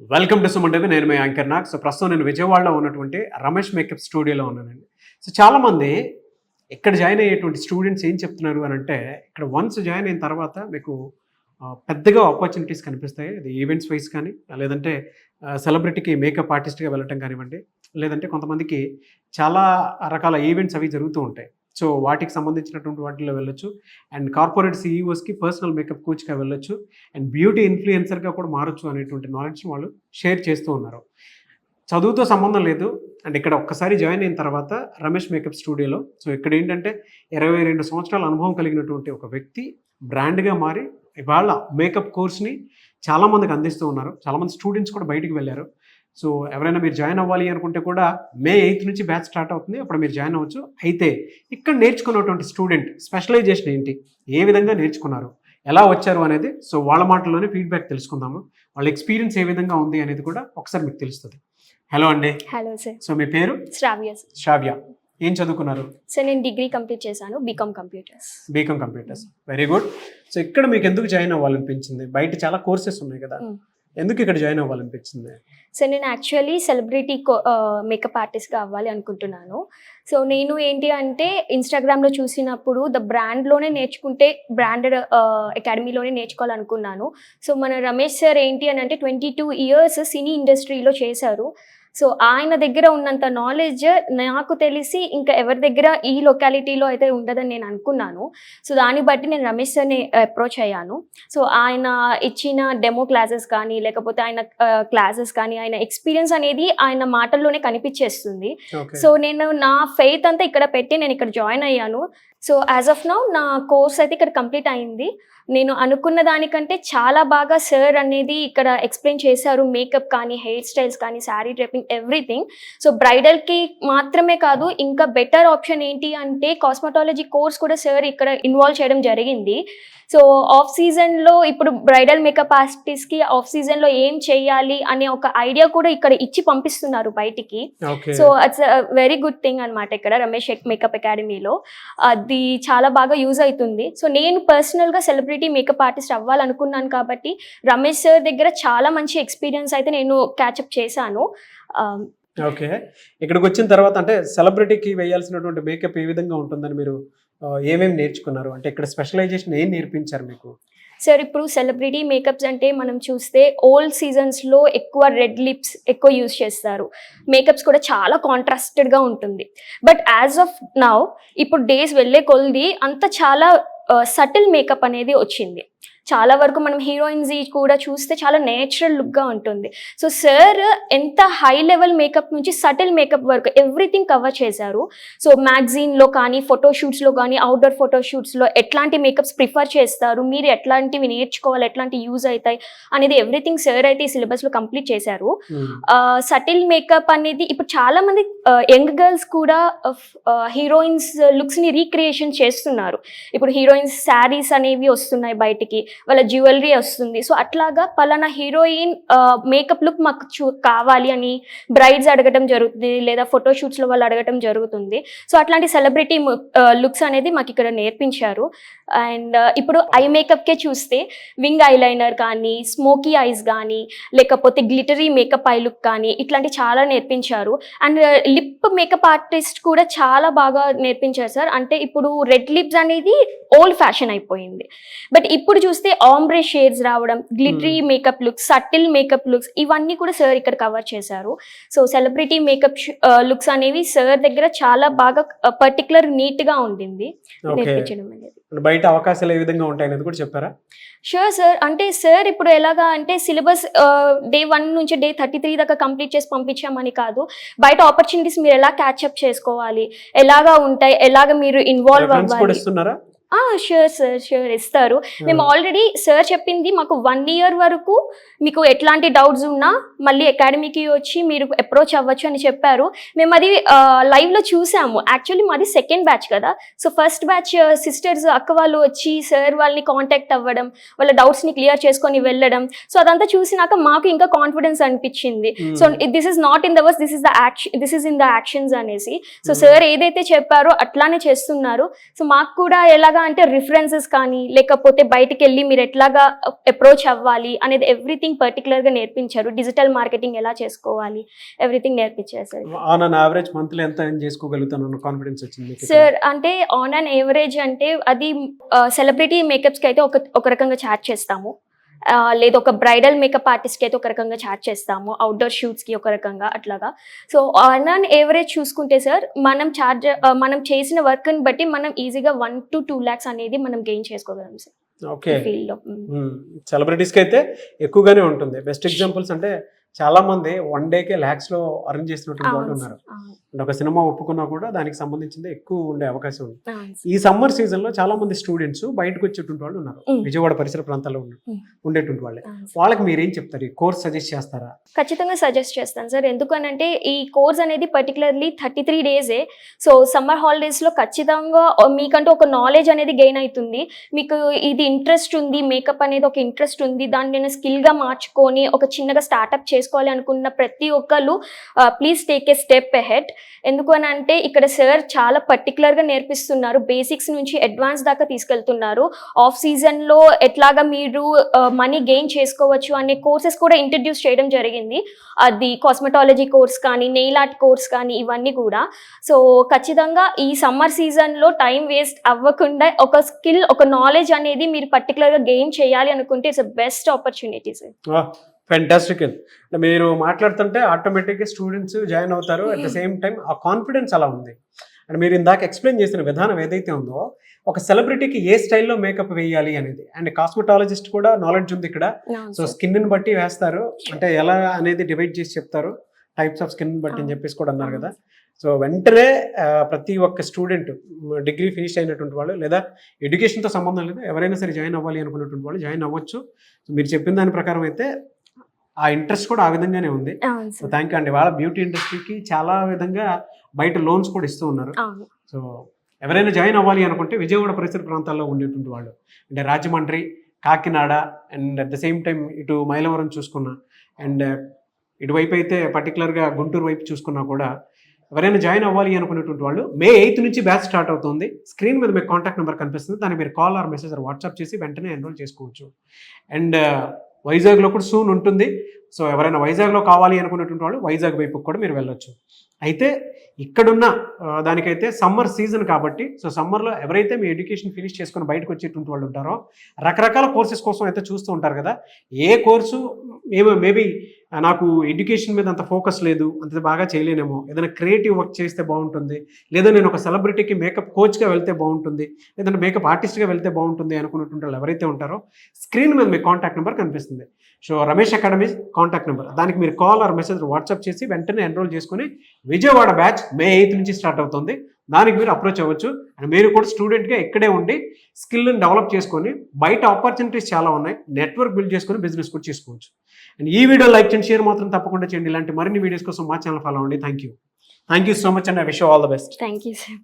Welcome to Suman TV. నేను మీ anchor Nag. So ప్రస్తుతం నేను విజయవాడలో ఉన్నటువంటి రమేష్ మేకప్ స్టూడియోలో ఉన్నానండి. సో చాలామంది ఇక్కడ జాయిన్ అయ్యేటువంటి స్టూడెంట్స్ ఏం చెప్తున్నారు అని అంటే, ఇక్కడ వన్స్ జాయిన్ అయిన తర్వాత మీకు పెద్దగా ఆపర్చునిటీస్ కనిపిస్తాయి. అది ఈవెంట్స్ వైజ్ కానీ, లేదంటే సెలబ్రిటీకి మేకప్ ఆర్టిస్ట్గా వెళ్ళటం కానివ్వండి, లేదంటే కొంతమందికి చాలా రకాల ఈవెంట్స్ అవి జరుగుతూ ఉంటాయి. సో వాటికి సంబంధించినటువంటి వాటిలో వెళ్ళొచ్చు. అండ్ కార్పొరేట్ సీఈఓస్కి పర్సనల్ మేకప్ కోచ్గా వెళ్ళొచ్చు. అండ్ బ్యూటీ ఇన్ఫ్లుయెన్సర్గా కూడా మారచ్చు అనేటువంటి నాలెడ్జ్ని వాళ్ళు షేర్ చేస్తూ ఉన్నారు. చదువుతో సంబంధం లేదు. అండ్ ఇక్కడ ఒక్కసారి జాయిన్ అయిన తర్వాత రమేష్ మేకప్ స్టూడియోలో, సో ఇక్కడ ఏంటంటే 22 సంవత్సరాల అనుభవం కలిగినటువంటి ఒక వ్యక్తి బ్రాండ్గా మారి ఇవాళ మేకప్ కోర్స్ని చాలామందికి అందిస్తూ ఉన్నారు. చాలామంది స్టూడెంట్స్ కూడా బయటికి వెళ్ళారు. సో ఎవరైనా మీరు జాయిన్ అవ్వాలి అనుకుంటే కూడా May 8 నుంచి బ్యాచ్ స్టార్ట్ అవుతుంది. అప్పుడు మీరు జాయిన్ అవ్వచ్చు. అయితే ఇక్కడ నేర్చుకున్నటువంటి స్టూడెంట్ స్పెషలైజేషన్ ఏంటి, ఏ విధంగా నేర్చుకున్నారు, ఎలా వచ్చారు అనేది సో వాళ్ళ మాటల్లోనే ఫీడ్బ్యాక్ తెలుసుకుందాము. వాళ్ళ ఎక్స్పీరియన్స్ ఏ విధంగా ఉంది అనేది కూడా ఒకసారి మీకు తెలుస్తుంది. హలో అండి. Hello sir. సో మీ పేరు? శ్రావ్య. శ్రావ్య. ఏం చదువుకున్నారు? సార్ నేను డిగ్రీ కంప్లీట్ చేశాను, BCom computers. BCom computers, very good. So ఇక్కడ మీకు ఎందుకు జాయిన్ అవ్వాలనిపించింది? బయట చాలా కోర్సెస్ ఉన్నాయి కదా, ఎందుకు ఇక్కడ జాయిన్ అవ్వాలనిపించింది? సో నేను యాక్చువల్లీ సెలబ్రిటీ మేకప్ ఆర్టిస్ట్గా అవ్వాలి అనుకుంటున్నాను. సో నేను ఏంటి అంటే ఇన్స్టాగ్రామ్లో చూసినప్పుడు ద బ్రాండ్లోనే నేర్చుకుంటే బ్రాండెడ్ అకాడమీలోనే నేర్చుకోవాలనుకున్నాను. సో మన రమేష్ సార్ ఏంటి అని అంటే 22 years సినీ ఇండస్ట్రీలో చేశారు. సో ఆయన దగ్గర ఉన్నంత నాలెడ్జ్ నాకు తెలిసి ఇంకా ఎవరి దగ్గర ఈ లొకాలిటీలో అయితే ఉండదని నేను అనుకున్నాను. సో దాన్ని బట్టి నేను రమేష్ సార్ని అప్రోచ్ అయ్యాను. సో ఆయన ఇచ్చిన డెమో క్లాసెస్ కానీ, లేకపోతే ఆయన క్లాసెస్ కానీ, ఆయన ఎక్స్పీరియన్స్ అనేది ఆయన మాటల్లోనే కనిపించేస్తుంది. సో నేను నా ఫెయిత్ అంతా ఇక్కడ పెట్టి నేను ఇక్కడ జాయిన్ అయ్యాను. సో యాజ్ ఆఫ్ నౌ నా కోర్స్ అయితే ఇక్కడ కంప్లీట్ అయింది. నేను అనుకున్న దానికంటే చాలా బాగా సార్ అనేది ఇక్కడ ఎక్స్ప్లెయిన్ చేశారు. మేకప్ కానీ, హెయిర్ స్టైల్స్ కానీ, శారీ డ్రెపింగ్, ఎవ్రీథింగ్. సో బ్రైడల్కి మాత్రమే కాదు, ఇంకా బెటర్ ఆప్షన్ ఏంటి అంటే కాస్మెటాలజీ కోర్స్ కూడా సార్ ఇక్కడ ఇన్వాల్వ్ చేయడం జరిగింది. సో ఆఫ్ సీజన్లో ఇప్పుడు బ్రైడల్ మేకప్ ఆర్టిస్ట్కి ఆఫ్ సీజన్లో ఏం చేయాలి అనే ఒక ఐడియా కూడా ఇక్కడ ఇచ్చి పంపిస్తున్నారు బయటికి. So it's very good thing అనమాట ఇక్కడ రమేష్ మేకప్ అకాడమీలో. అది చాలా బాగా యూజ్ అవుతుంది. సో నేను పర్సనల్గా సెలబ్రిటీ మేకప్ ఆర్టిస్ట్ అవ్వాలనుకున్నాను కాబట్టి రమేష్ సార్ దగ్గర చాలా మంచి ఎక్స్పీరియన్స్ అయితే నేను క్యాచప్ చేశాను. ఓకే, ఇక్కడికి వచ్చిన తర్వాత అంటే సెలబ్రిటీకి వేయాల్సినటువంటి మేకప్ ఏ విధంగా ఉంటుందని మీరు ఏమేమి నేర్చుకున్నారు? అంటే ఇక్కడ స్పెషలైజేషన్ ఏం నేర్పించారు మీకు? సార్ ఇప్పుడు సెలబ్రిటీ మేకప్స్ అంటే మనం చూస్తే ఓల్డ్ సీజన్స్లో ఎక్కువ రెడ్ లిప్స్ ఎక్కువ యూజ్ చేస్తారు. మేకప్స్ కూడా చాలా కాంట్రాస్టెడ్గా ఉంటుంది. బట్ యాజ్ ఆఫ్ నౌ ఇప్పుడు డేస్ వెళ్ళే కొలది అంత చాలా సటిల్ మేకప్ అనేది వచ్చింది. చాలా వరకు మనం హీరోయిన్స్ కూడా చూస్తే చాలా నేచురల్ లుక్గా ఉంటుంది. సో సార్ ఎంత హై లెవెల్ మేకప్ నుంచి సటిల్ మేకప్ వరకు ఎవ్రీథింగ్ కవర్ చేశారు. సో మ్యాగజైన్లో కానీ, ఫోటోషూట్స్లో కానీ, అవుట్డోర్ ఫోటోషూట్స్లో ఎట్లాంటి మేకప్స్ ప్రిఫర్ చేస్తారు, మీరు ఎట్లాంటివి నేర్చుకోవాలి, ఎట్లాంటి యూజ్ అవుతాయి అనేది ఎవ్రీథింగ్ సార్ అయితే ఈ సిలబస్లో కంప్లీట్ చేశారు. సటిల్ మేకప్ అనేది ఇప్పుడు చాలా మంది యంగ్ గర్ల్స్ కూడా హీరోయిన్స్ లుక్స్ని రీక్రియేషన్ చేస్తున్నారు. ఇప్పుడు హీరోయిన్స్ శారీస్ అనేవి వస్తున్నాయి బయటికి, వాళ్ళ జ్యువెలరీ వస్తుంది. సో అట్లాగా పలానా హీరోయిన్ మేకప్ లుక్ మాకు కావాలి అని బ్రైడ్స్ అడగటం జరుగుతుంది, లేదా ఫోటోషూట్స్లో వాళ్ళు అడగటం జరుగుతుంది. సో అట్లాంటి సెలబ్రిటీ లుక్స్ అనేది మాకు ఇక్కడ నేర్పించారు. అండ్ ఇప్పుడు ఐ మేకప్కే చూస్తే వింగ్ ఐలైనర్ కానీ, స్మోకీ ఐస్ కానీ, లేకపోతే గ్లిటరీ మేకప్ ఐ లుక్ కానీ ఇట్లాంటి చాలా నేర్పించారు. అండ్ లిప్ మేకప్ ఆర్టిస్ట్ కూడా చాలా బాగా నేర్పించారు సార్. అంటే ఇప్పుడు రెడ్ లిప్స్ అనేది ఓల్డ్ ఫ్యాషన్ అయిపోయింది. బట్ ఇప్పుడు చూస్తే ఆంబ్రే షేడ్స్ రావడం, glittery makeup looks, subtle makeup looks ఇవన్నీ కూడా సార్ ఇక్కడ కవర్ చేశారు. సో సెలబ్రిటీ మేకప్ లుక్స్ అనేవి సార్ దగ్గర చాలా బాగా పర్టికులర్ నీట్గా ఉండింది నేర్పించడం అనేది. బయట అవకాశాలు ఏ విధంగా ఉంటాయనేది కూడా చెప్పారా? Sure sir. అంటే సార్ ఇప్పుడు ఎలాగా అంటే సిలబస్ Day 1 నుంచి Day 33 దాకా కంప్లీట్ చేసి పంపించామని కాదు, బయట ఆపర్చునిటీస్ మీరు ఎలా క్యాచ్అప్ చేసుకోవాలి, ఎలాగా ఉంటాయి, ఎలాగ మీరు ఇన్వాల్వ్ అవ్వాలి. షూర్ సార్, షూర్ ఇస్తారు. మేము ఆల్రెడీ సార్ చెప్పింది మాకు 1 year వరకు మీకు ఎట్లాంటి డౌట్స్ ఉన్నా మళ్ళీ అకాడమీకి వచ్చి మీరు అప్రోచ్ అవ్వచ్చు అని చెప్పారు. మేము అది లైవ్లో చూసాము. యాక్చువల్లీ మాది సెకండ్ బ్యాచ్ కదా. సో ఫస్ట్ బ్యాచ్ సిస్టర్స్ అక్క వాళ్ళు వచ్చి సార్ వాళ్ళని కాంటాక్ట్ అవ్వడం, వాళ్ళ డౌట్స్ని క్లియర్ చేసుకొని వెళ్ళడం, సో అదంతా చూసినాక మాకు ఇంకా కాన్ఫిడెన్స్ అనిపించింది. So this is not in the words, this is in the actions అనేసి. సో సార్ ఏదైతే చెప్పారో అట్లానే చేస్తున్నారు. సో మాకు కూడా ఎలాగా ఎట్లాగా అంటే రిఫరెన్సెస్ కానీ లేకపోతే బయటికి వెళ్ళి మీరు ఎట్లాగా అప్రోచ్ అవ్వాలి అనేది ఎవ్రీథింగ్ పర్టికులర్గా నేర్పించారు. డిజిటల్ మార్కెటింగ్ ఎలా చేసుకోవాలి ఎవ్రీథింగ్ నేర్పించారు sir. On an average monthly ఎంత ఎర్న్ చేసుకోగలుగుతాను కాన్ఫిడెన్స్ వచ్చింది సార్ అంటే ఆన్ అండ్ యావరేజ్ అంటే అది సెలబ్రిటీ మేకప్స్కి అయితే ఒక రకంగా చార్జ్ చేస్తాము, లేదా ఒక బ్రైడల్ మేకప్ ఆర్టిస్ట్కి అయితే ఒక రకంగా చార్జ్ చేస్తాము, అవుట్డోర్ షూట్స్కి ఒక రకంగా అట్లాగా. సో ఆన్ అండ్ యావరేజ్ చూసుకుంటే సార్ మనం చేసిన వర్క్ని బట్టి మనం ఈజీగా 1 to 2 lakhs అనేది మనం గెయిన్ చేసుకోగలం సార్. ఓకే, ఫీల్డ్లో సెలబ్రిటీస్కి అయితే ఎక్కువగానే ఉంటుంది. బెస్ట్ ఎగ్జాంపుల్స్ అంటే చాలా మంది 1 dayకే lakhsలో అర్న్ చేసినటువంటి వాళ్ళు ఉన్నారు. అంటే ఒక సినిమా ఒప్పుకున్నా కూడా దానికి సంబంధించింది ఎక్కువ ఉండే అవకాశం ఉంది. ఈ సమ్మర్ సీజన్ లో చాలా మంది స్టూడెంట్స్ బయటకు వచ్చేటువంటి వాళ్ళు ఉన్నారు, విజయవాడ పరిసర ప్రాంతాల్లో ఉండేటువంటి వాళ్ళే. వాళ్ళకి మీరేం చెప్తారు? ఈ కోర్స్ సజెస్ట్ చేస్తారా? ఖచ్చితంగా సజెస్ట్ చేస్తాను సార్. ఎందుకనంటే ఈ కోర్స్ అనేది పర్టికులర్లీ 33 days. సో సమ్మర్ హాలిడేస్లో ఖచ్చితంగా మీకంటూ ఒక నాలెడ్జ్ అనేది గెయిన్ అవుతుంది. మీకు ఇది ఇంట్రెస్ట్ ఉంది, మేకప్ అనేది ఒక ఇంట్రెస్ట్ ఉంది, దాన్ని నేను స్కిల్గా మార్చుకొని ఒక చిన్నగా స్టార్ట్అప్ చేసుకోవాలి అనుకున్న ప్రతి ఒక్కరు please take a step ahead. ఎందుకు అని అంటే ఇక్కడ సార్ చాలా పర్టికులర్గా నేర్పిస్తున్నారు, బేసిక్స్ నుంచి అడ్వాన్స్ దాకా తీసుకెళ్తున్నారు. ఆఫ్ సీజన్లో ఎట్లాగా మీరు మనీ గెయిన్ చేసుకోవచ్చు అనే కోర్సెస్ కూడా ఇంట్రడ్యూస్ చేయడం జరిగింది. అది కాస్మెటాలజీ కోర్స్ కానీ, నెయిల్ ఆర్ట్ కోర్స్ కానీ, ఇవన్నీ కూడా. సో ఖచ్చితంగా ఈ సమ్మర్ సీజన్లో టైం వేస్ట్ అవ్వకుండా ఒక స్కిల్, ఒక నాలెడ్జ్ అనేది మీరు పర్టికులర్గా గెయిన్ చేయాలి అనుకుంటే it's best opportunity sir. Fantastic. అంటే మీరు మాట్లాడుతుంటే ఆటోమేటిక్గా స్టూడెంట్స్ జాయిన్ అవుతారు. అట్ ద సేమ్ టైం ఆ కాన్ఫిడెన్స్ అలా ఉంది. అండ్ మీరు ఇందాక ఎక్స్ప్లెయిన్ చేసిన విధానం ఏదైతే ఉందో, ఒక సెలబ్రిటీకి ఏ స్టైల్లో మేకప్ వేయాలి అనేది, అండ్ కాస్మెటాలజిస్ట్ కూడా నాలెడ్జ్ ఉంది ఇక్కడ. సో స్కిన్ని బట్టి వేస్తారు, అంటే ఎలా అనేది డివైడ్ చేసి చెప్తారు, టైప్స్ ఆఫ్ స్కిన్ బట్టి అని చెప్పేసి కూడా అన్నారు కదా. సో వెంటనే ప్రతి ఒక్క స్టూడెంట్, డిగ్రీ ఫినిష్ అయినటువంటి వాళ్ళు లేదా ఎడ్యుకేషన్తో సంబంధం లేదు, ఎవరైనా సరే జాయిన్ అవ్వాలి అనుకున్నటువంటి వాళ్ళు జాయిన్ అవ్వచ్చు. సో మీరు చెప్పిన దాని ప్రకారం అయితే ఆ ఇంట్రెస్ట్ కూడా ఆ విధంగానే ఉంది. సో థ్యాంక్ యూ అండి. వాళ్ళ బ్యూటీ ఇండస్ట్రీకి చాలా విధంగా బయట లోన్స్ కూడా ఇస్తూ ఉన్నారు. సో ఎవరైనా జాయిన్ అవ్వాలి అనుకుంటే విజయవాడ పరిసర ప్రాంతాల్లో ఉండేటువంటి వాళ్ళు, అంటే Rajahmundry, Kakinada, and at the same time ఇటు మైలవరం చూసుకున్నా, అండ్ ఇటువైపు అయితే పర్టికులర్గా గుంటూరు వైపు చూసుకున్నా కూడా ఎవరైనా జాయిన్ అవ్వాలి అనుకునేటువంటి వాళ్ళు May 8th నుంచి బ్యాచ్ స్టార్ట్ అవుతుంది. స్క్రీన్ మీద మీకు కాంటాక్ట్ నెంబర్ కనిపిస్తుంది, దాన్ని మీరు call or message or WhatsApp చేసి వెంటనే ఎన్రోల్ చేసుకోవచ్చు. అండ్ వైజాగ్లో కూడా సూన్ ఉంటుంది. సో ఎవరైనా వైజాగ్లో కావాలి అనుకునేటువంటి వాళ్ళు వైజాగ్ వైపుకి కూడా మీరు వెళ్ళొచ్చు. అయితే ఇక్కడున్న దానికైతే సమ్మర్ సీజన్ కాబట్టి, సో సమ్మర్లో ఎవరైతే మీ ఎడ్యుకేషన్ ఫినిష్ చేసుకొని బయటకు వచ్చేటువంటి వాళ్ళు ఉంటారో రకరకాల కోర్సెస్ కోసం అయితే చూస్తూ ఉంటారు కదా. ఏ కోర్సు మేబీ నాకు ఎడ్యుకేషన్ మీద అంత ఫోకస్ లేదు, అంత బాగా చేయలేనేమో, ఏదైనా క్రియేటివ్ వర్క్ చేస్తే బాగుంటుంది, లేదా నేను ఒక సెలబ్రిటీకి మేకప్ కోచ్గా వెళ్తే బాగుంటుంది, లేదంటే మేకప్ ఆర్టిస్ట్గా వెళ్తే బాగుంటుంది అనుకున్నటువంటి వాళ్ళు ఎవరైతే ఉంటారో స్క్రీన్ మీద మీ కాంటాక్ట్ నెంబర్ కనిపిస్తుంది. So Ramesh academy contact number, దానికి మీరు కాల్ ఆర్ మెసేజ్ వాట్సాప్ చేసి వెంటనే ఎన్రోల్ చేసుకుని విజయవాడ బ్యాచ్ May 8th నుంచి స్టార్ట్ అవుతుంది, దానికి మీరు అప్రోచ్ అవ్వచ్చు. అండ్ మీరు కూడా స్టూడెంట్గా ఇక్కడే ఉండి స్కిల్ని డెవలప్ చేసుకొని బయట ఆపర్చునిటీస్ చాలా ఉన్నాయి, నెట్వర్క్ బిల్డ్ చేసుకొని బిజినెస్ కూడా చేసుకోవచ్చు. అండ్ ఈ వీడియో లైక్ చేయండి, షేర్ మాత్రం తప్పకుండా చేయండి. ఇలాంటి మరిన్ని వీడియోస్ కోసం మా ఛానల్ ఫాలో అవ్వండి. Thank you so much and I wish you all the best. Thank you sir.